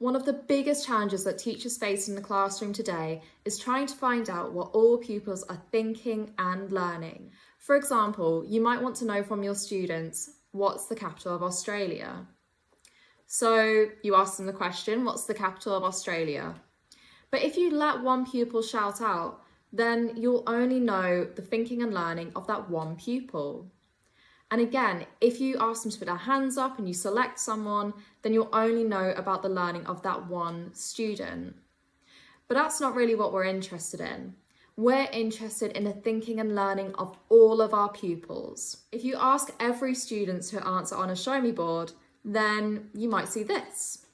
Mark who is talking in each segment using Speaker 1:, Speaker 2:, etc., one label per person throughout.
Speaker 1: One of the biggest challenges that teachers face in the classroom today is trying to find out what all pupils are thinking and learning. For example, you might want to know from your students, what's the capital of Australia? So you ask them the question, what's the capital of Australia? But if you let one pupil shout out, then you'll only know the thinking and learning of that one pupil. And again, if you ask them to put their hands up and you select someone, then you'll only know about the learning of that one student. But that's not really what we're interested in. We're interested in the thinking and learning of all of our pupils. If you ask every student to answer on a show me board, then you might see this.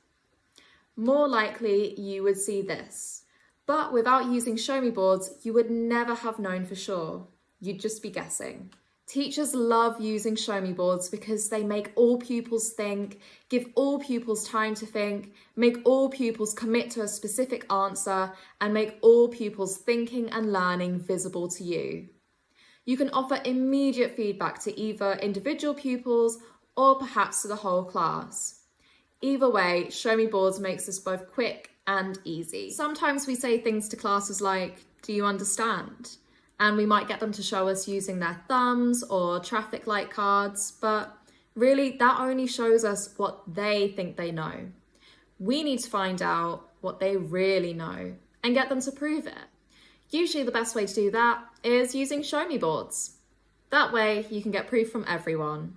Speaker 1: More likely, you would see this. But without using show me boards, you would never have known for sure. You'd just be guessing. Teachers love using show me boards because they make all pupils think, give all pupils time to think, make all pupils commit to a specific answer, and make all pupils' thinking and learning visible to you. You can offer immediate feedback to either individual pupils or perhaps to the whole class. Either way, show me boards makes this both quick and easy. Sometimes we say things to classes like, "Do you understand?" And we might get them to show us using their thumbs or traffic light cards, but really that only shows us what they think they know. We need to find out what they really know and get them to prove it. Usually the best way to do that is using show me boards. That way you can get proof from everyone.